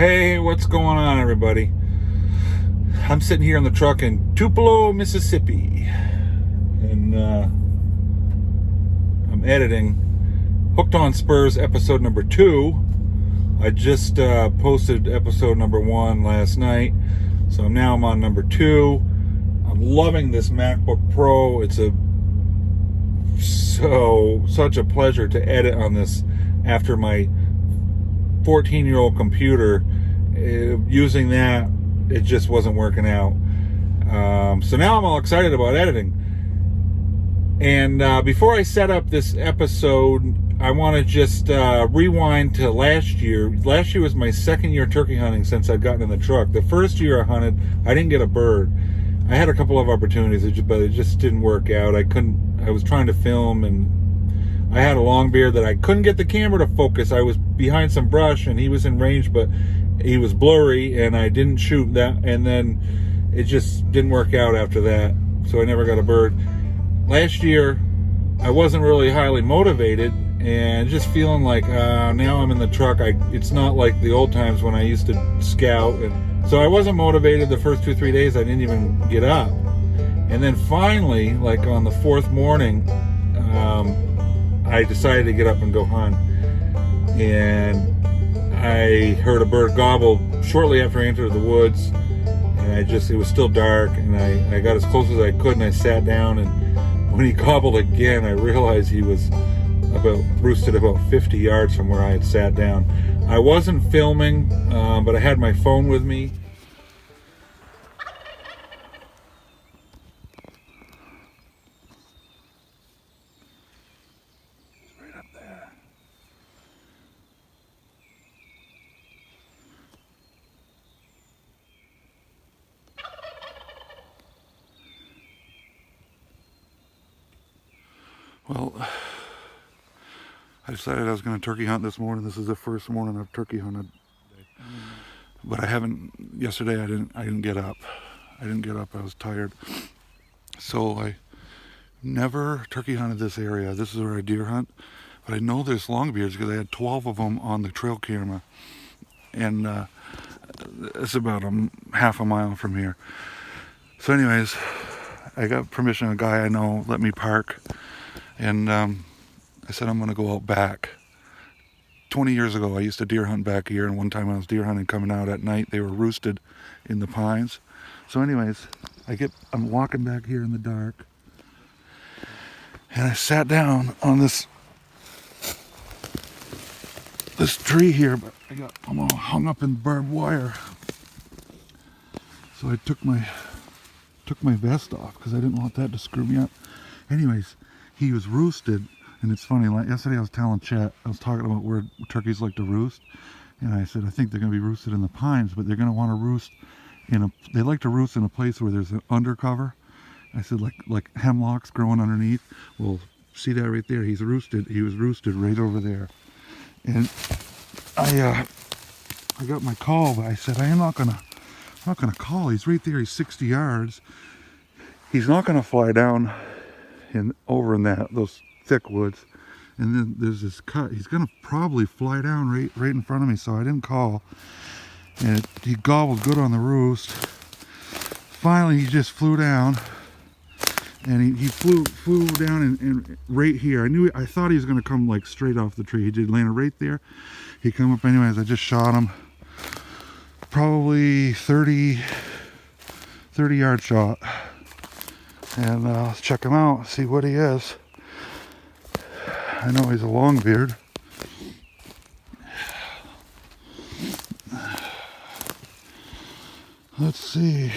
Hey, what's going on, everybody? I'm sitting here in the truck in Tupelo, Mississippi, and I'm editing Hooked on Spurs episode number 2. I just posted episode number 1 last night, so now I'm on number 2. I'm loving this MacBook Pro. It's such a pleasure to edit on this after my 14-year-old computer. Using that, it just wasn't working out. So now I'm all excited about editing. And before I set up this episode, I want to just rewind to last year. Last year was my second year turkey hunting since I'd gotten in the truck. The first year I hunted, I didn't get a bird. I had a couple of opportunities, but it just didn't work out. I was trying to film, and I had a long beard that I couldn't get the camera to focus. I was behind some brush and he was in range, but he was blurry and I didn't shoot that, and then it just didn't work out after that, so I never got a bird. Last year I wasn't really highly motivated and just feeling like now I'm in the truck. It's not like the old times when I used to scout, and so I wasn't motivated. The first 2-3 days I didn't even get up, and then finally, like on the 4th morning, I decided to get up and go hunt, and I heard a bird gobble shortly after I entered the woods, and it was still dark, and I got as close as I could, and I sat down, and when he gobbled again, I realized he was roosted about 50 yards from where I had sat down. I wasn't filming, but I had my phone with me. Well, I decided I was going to turkey hunt this morning. This is the first morning I've turkey hunted, but I haven't. Yesterday I didn't get up. I was tired, so I never turkey hunted this area. This is where I deer hunt, but I know there's longbeards because I had 12 of them on the trail camera, and it's about half a mile from here. So, anyways, I got permission. A guy I know let me park. And I said, I'm going to go out back. 20 years ago, I used to deer hunt back here, and one time I was deer hunting coming out at night, they were roosted in the pines. So anyways, I'm walking back here in the dark, and I sat down on this tree here, but I'm all hung up in barbed wire. So I took my vest off because I didn't want that to screw me up. Anyways, he was roosted, and it's funny, like yesterday I was telling Chet, I was talking about where turkeys like to roost, and I said I think they're going to be roosted in the pines, but they're going to want to roost they like to roost in a place where there's an undercover. I said like hemlocks growing underneath. Well, see that right there? He was roosted right over there. And I got my call, but I said I'm not gonna call. He's right there. He's 60 yards. He's not gonna fly down over in those thick woods, and then there's this cut. He's gonna probably fly down right in front of me, so I didn't call. And he gobbled good on the roost. Finally, he just flew down, and he flew down and right here. I thought he was gonna come like straight off the tree. He did land right there. He come up anyways. I just shot him, probably 30 yard shot. And let's check him out, see what he is. I know he's a longbeard. Let's see.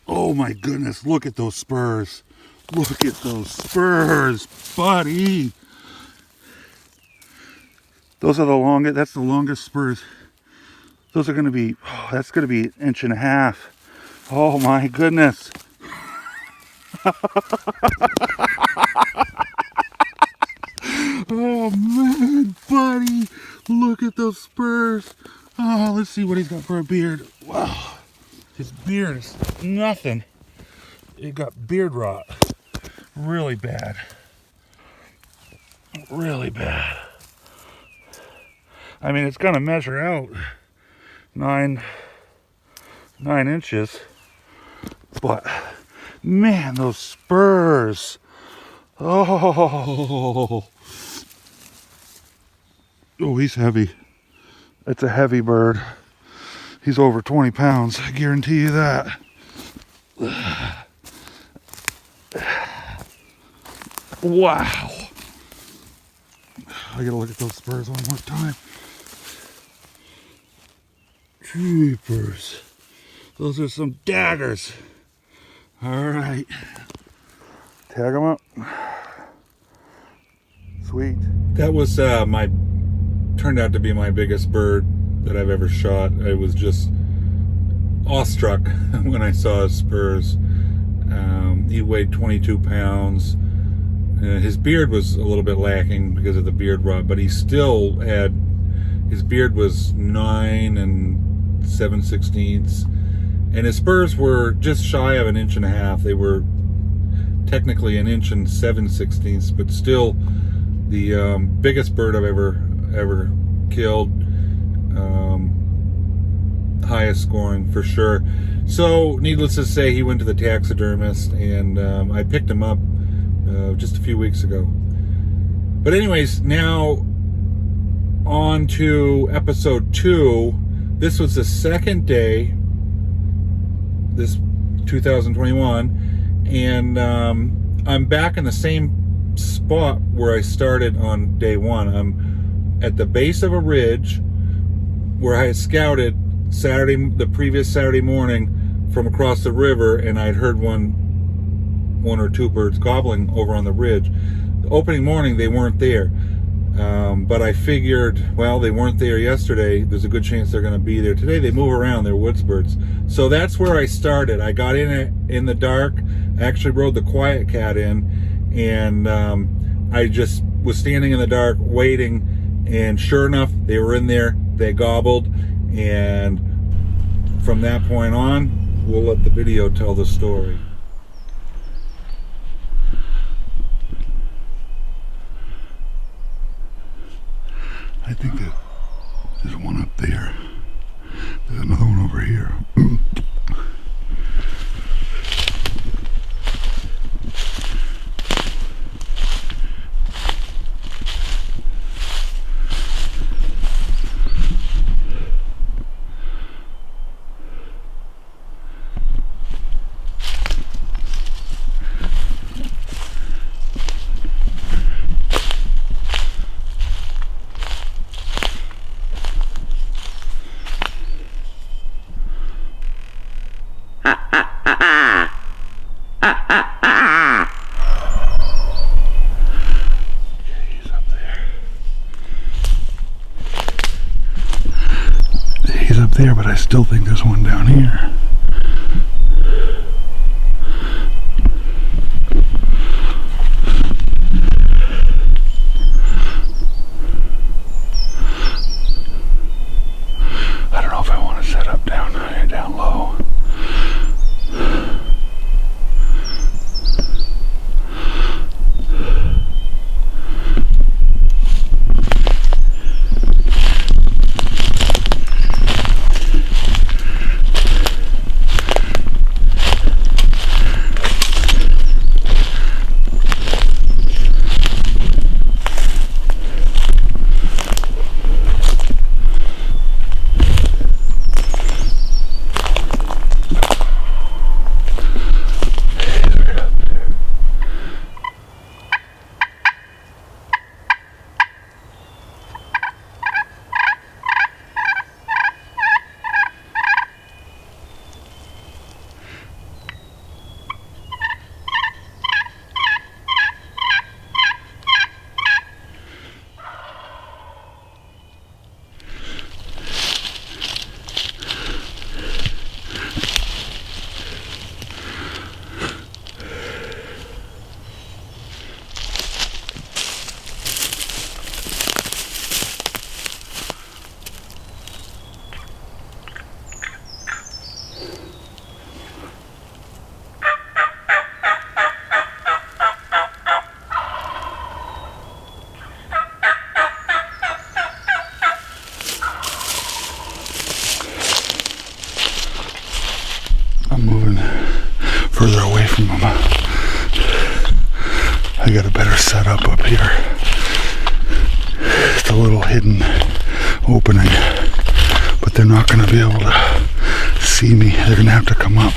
Oh my goodness, look at those spurs. Look at those spurs, buddy. That's the longest spurs. Those are going to be, that's going to be 1.5 inches. Oh my goodness. Oh man, buddy. Look at those spurs. Oh, let's see what he's got for a beard. Wow. His beard is nothing. It got beard rot. Really bad. Really bad. I mean, it's gonna measure out 9 inches, but man, those spurs. Oh, he's heavy. It's a heavy bird. He's over 20 pounds, I guarantee you that. Wow. I gotta look at those spurs one more time. Jeepers. Those are some daggers. All right. Tag them up. Sweet. That was turned out to be my biggest bird that I've ever shot. I was just awestruck when I saw his spurs. He weighed 22 pounds. His beard was a little bit lacking because of the beard rot, but he still had, his beard was 9 7/16, and his spurs were just shy of 1.5 inches. They were technically 1 7/16, but still the biggest bird I've ever killed. Highest scoring for sure. So needless to say, he went to the taxidermist, and I picked him up just a few weeks ago. But anyways, now on to episode 2. This was the second day, this 2021, and I'm back in the same spot where I started on day 1. I'm at the base of a ridge where I had scouted the previous Saturday morning from across the river, and I'd heard one or two birds gobbling over on the ridge. The opening morning they weren't there, but I figured, well, they weren't there yesterday, there's a good chance they're going to be there today. They move around, they're woods birds. So that's where I started. I got in the dark. I actually rode the Quiet Cat in, and I just was standing in the dark waiting, and sure enough, they were in there. They gobbled, and from that point on, we'll let the video tell the story. I think that there's one up there. There's another one over here. There, but I still think there's one down here. I don't know if I want to set up down low. got a better setup up here. It's a little hidden opening, but they're not going to be able to see me. They're going to have to come up.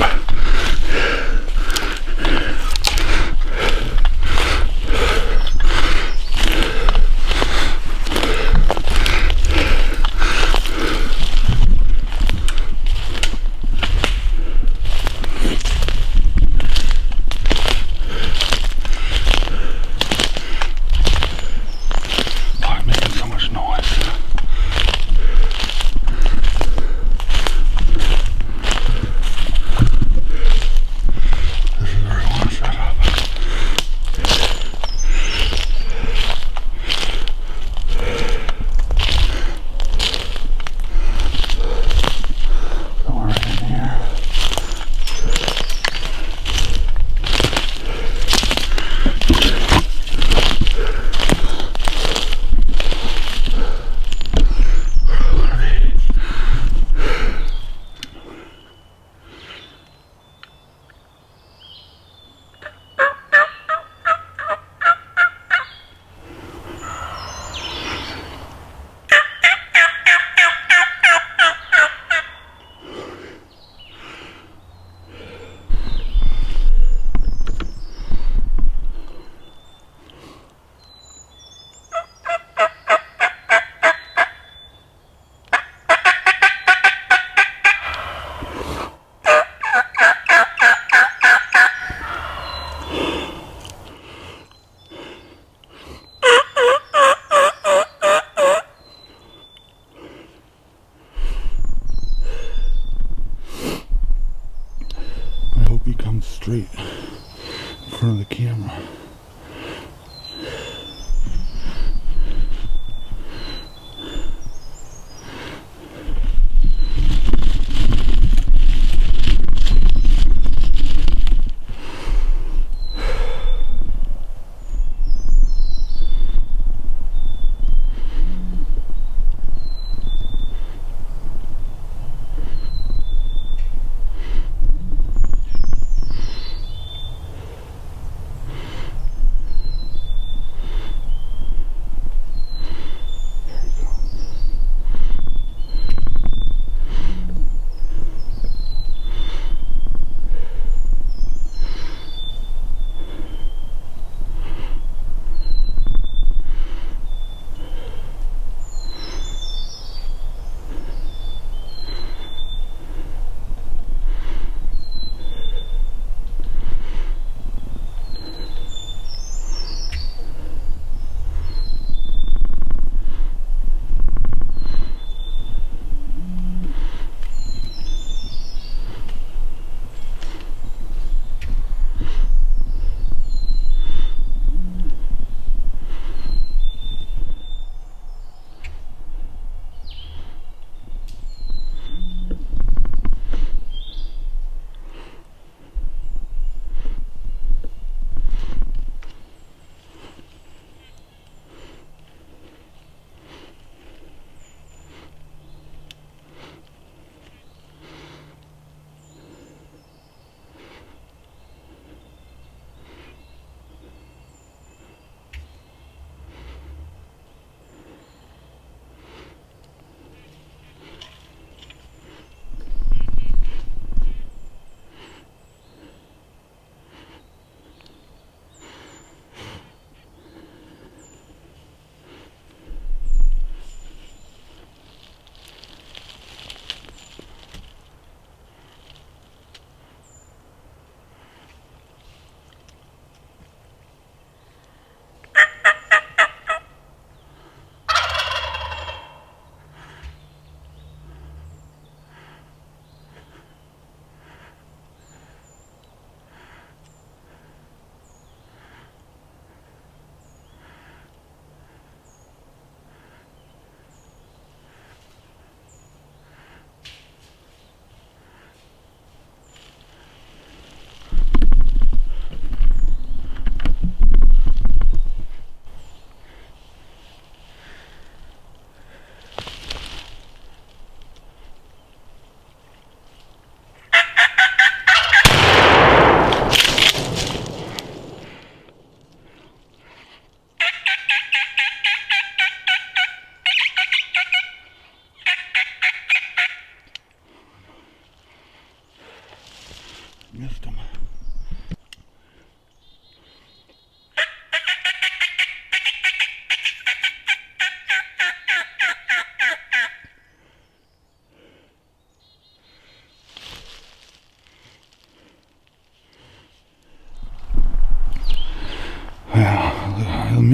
Straight in front of the camera.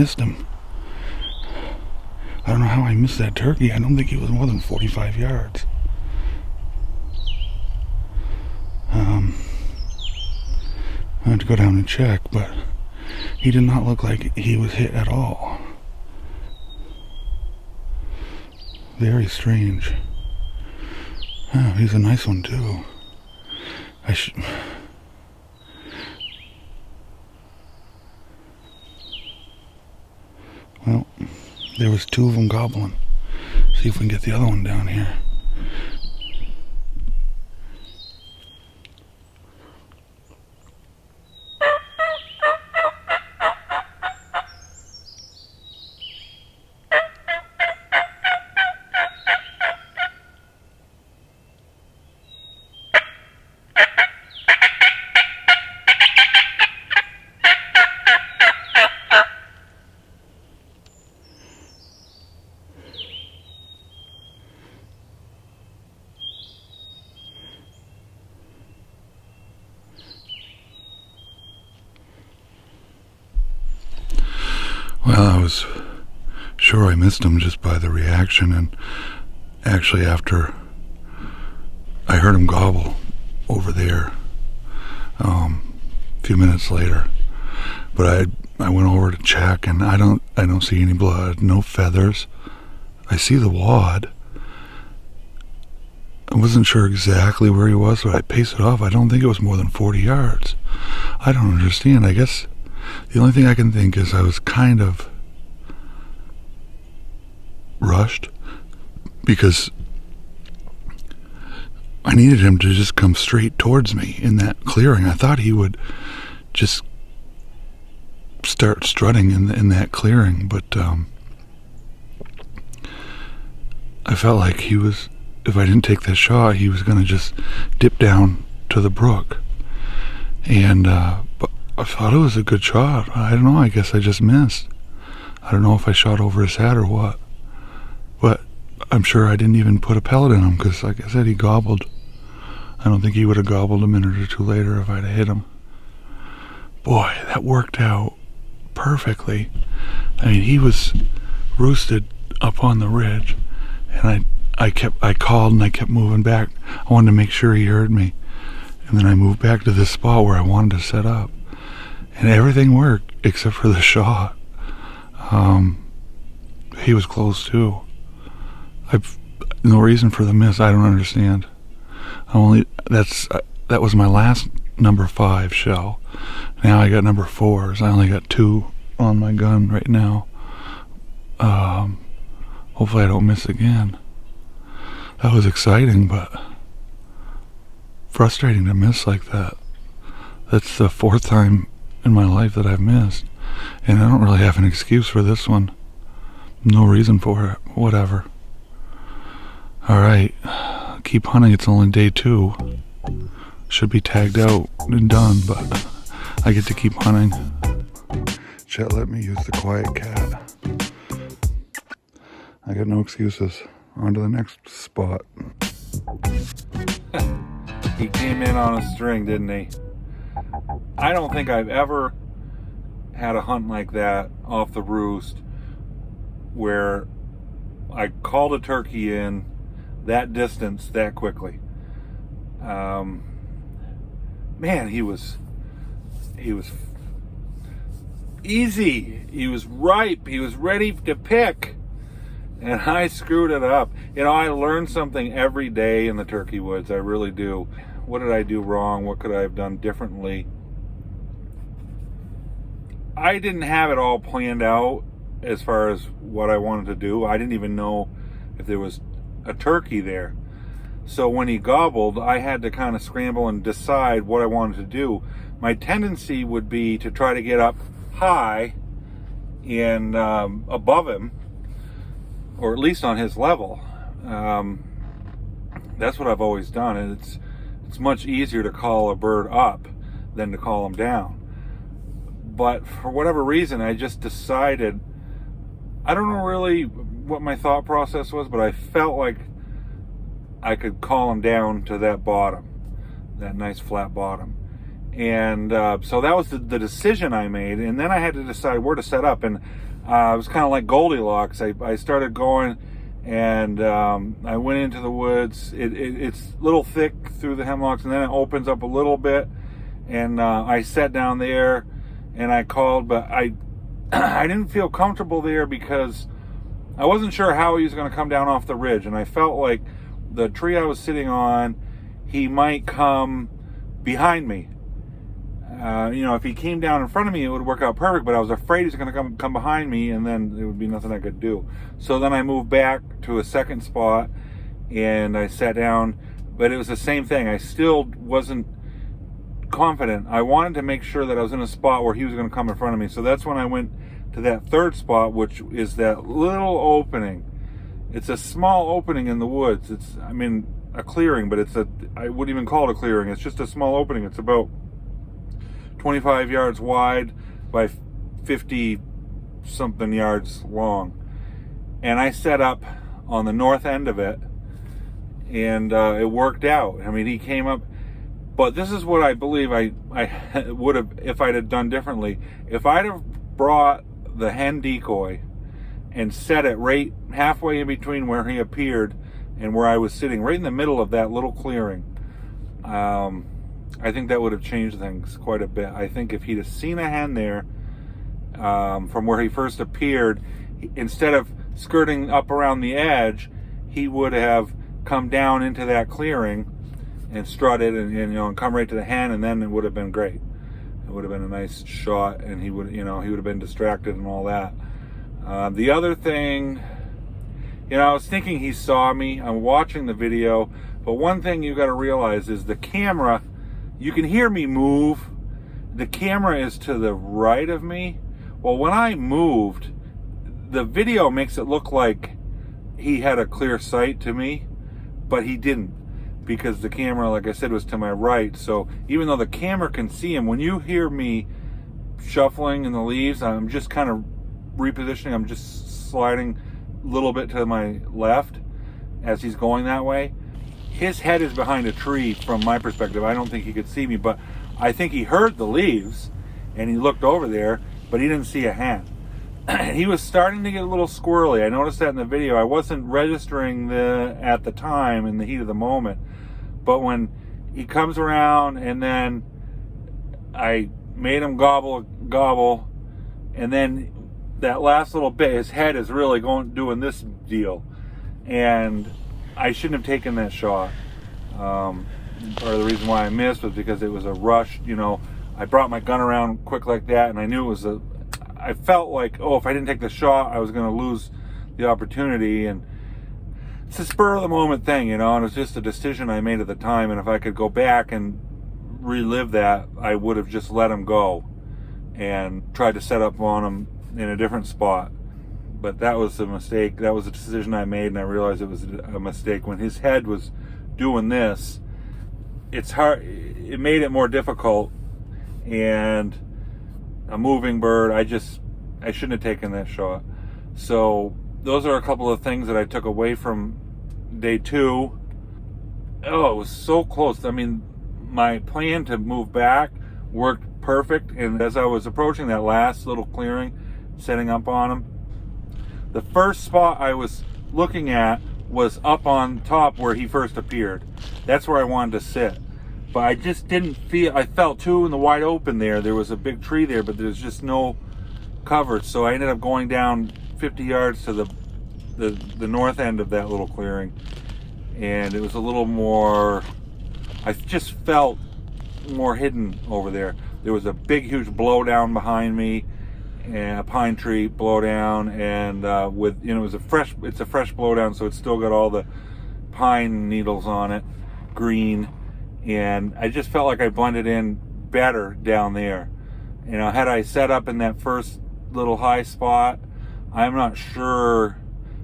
missed him. I don't know how I missed that turkey. I don't think he was more than 45 yards. I had to go down and check, but he did not look like he was hit at all. Very strange. Oh, he's a nice one too. Well, there was 2 of them gobbling. See if we can get the other one down here. Well, I was sure I missed him just by the reaction, and actually after I heard him gobble over there a few minutes later, but I went over to check, and I don't see any blood, no feathers. I see the wad. I wasn't sure exactly where he was, but I paced it off. I don't think it was more than 40 yards. I don't understand. I guess the only thing I can think is I was kind of rushed because I needed him to just come straight towards me in that clearing. I thought he would just start strutting in that clearing, but I felt like he was, if I didn't take that shot, he was going to just dip down to the brook. And but I thought it was a good shot. I don't know, I guess I just missed. I don't know if I shot over his head or what. But I'm sure I didn't even put a pellet in him because, like I said, he gobbled. I don't think he would have gobbled a minute or two later if I'd have hit him. Boy, that worked out perfectly. I mean, he was roosted up on the ridge, and I called and I kept moving back. I wanted to make sure he heard me. And then I moved back to this spot where I wanted to set up. And everything worked except for the shot. He was close too. No reason for the miss. I don't understand. That was my last number 5 shell. Now I got number 4s. I only got 2 on my gun right now. Hopefully I don't miss again. That was exciting, but frustrating to miss like that. That's the 4th time in my life that I've missed, and I don't really have an excuse for this one. No reason for it. Whatever. Alright, keep hunting. It's only day 2. Should be tagged out and done, but I get to keep hunting. Chet let me use the quiet cat. I got no excuses. On to the next spot. He came in on a string, didn't he? I don't think I've ever had a hunt like that off the roost where I called a turkey in that distance that quickly. Man, he was easy. He was ripe. He was ready to pick. And I screwed it up. You know, I learn something every day in the turkey woods. I really do. What did I do wrong? What could I have done differently? I didn't have it all planned out as far as what I wanted to do. I didn't even know if there was a turkey there. So when he gobbled, I had to kind of scramble and decide what I wanted to do. My tendency would be to try to get up high and above him, or at least on his level. That's what I've always done, and it's much easier to call a bird up than to call him down. But for whatever reason, I just decided, I don't know really what my thought process was, but I felt like I could call him down to that bottom, that nice flat bottom. And so that was the decision I made, and then I had to decide where to set up. And it was kind of like Goldilocks. I started going, and I went into the woods. It's a little thick through the hemlocks, and then it opens up a little bit. And I sat down there, and I called, but I didn't feel comfortable there because I wasn't sure how he was going to come down off the ridge, and I felt like the tree I was sitting on, he might come behind me. If he came down in front of me, it would work out perfect, but I was afraid he's going to come behind me, and then there would be nothing I could do. So then I moved back to a second spot, and I sat down, but it was the same thing. I still wasn't confident. I wanted to make sure that I was in a spot where he was going to come in front of me. So that's when I went to that third spot, which is that little opening. It's a small opening in the woods. It's, a clearing, but I wouldn't even call it a clearing. It's just a small opening. It's about 25 yards wide by 50 something yards long. And I set up on the north end of it, and it worked out. He came up, but this is what I believe I would have, if I'd have done differently. If I'd have brought the hen decoy and set it right halfway in between where he appeared and where I was sitting, right in the middle of that little clearing, I think that would have changed things quite a bit. I think if he'd have seen a hen there from where he first appeared, instead of skirting up around the edge, he would have come down into that clearing and strutted and come right to the hen, and then it would have been great. It would have been a nice shot, and he would have been distracted and all that. The other thing, I was thinking he saw me. I'm watching the video, but one thing you got to realize is the camera, you can hear me move. The camera is to the right of me. Well, when I moved, the video makes it look like he had a clear sight to me, but he didn't, because the camera, like I said, was to my right. So even though the camera can see him, when you hear me shuffling in the leaves, I'm just kind of repositioning. I'm just sliding a little bit to my left as he's going that way. His head is behind a tree from my perspective. I don't think he could see me, but I think he heard the leaves and he looked over there, but he didn't see a hen. And he was starting to get a little squirrely. I noticed that in the video. I wasn't registering at the time in the heat of the moment, but when he comes around, and then I made him gobble, and then that last little bit, his head is really doing this deal, and I shouldn't have taken that shot. Part of the reason why I missed was because it was a rush. I brought my gun around quick like that, and I knew it was I felt like, if I didn't take the shot, I was going to lose the opportunity. And it's a spur of the moment thing, and it was just a decision I made at the time. And if I could go back and relive that, I would have just let him go and tried to set up on him in a different spot. But that was a mistake. That was a decision I made, and I realized it was a mistake. When his head was doing this, it's hard. It made it more difficult, and a moving bird, I shouldn't have taken that shot. So those are a couple of things that I took away from day 2. It was so close. My plan to move back worked perfect, and as I was approaching that last little clearing, setting up on him, the first spot I was looking at was up on top where he first appeared. That's where I wanted to sit. But I just didn't feel, I felt too in the wide open there. There was a big tree there, but there's just no cover. So I ended up going down 50 yards to the north end of that little clearing. And it was a little more, I just felt more hidden over there. There was a big, huge blowdown behind me, and a pine tree blowdown, and it's a fresh blowdown, so it's still got all the pine needles on it, green. And I just felt like I blended in better down there. Had I set up in that first little high spot, I'm not sure,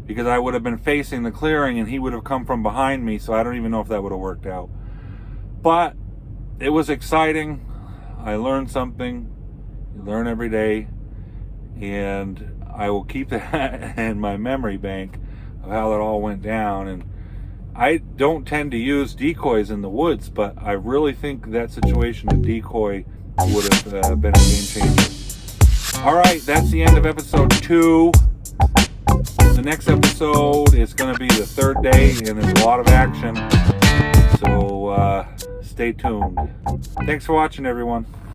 because I would have been facing the clearing and he would have come from behind me, so I don't even know if that would have worked out. But it was exciting. I learned something. You learn every day, and I will keep that in my memory bank of how that all went down. And I don't tend to use decoys in the woods, but I really think that situation, a decoy would have been a game changer. All right, that's the end of episode 2. The next episode is going to be the 3rd day, and there's a lot of action. So stay tuned. Thanks for watching, everyone.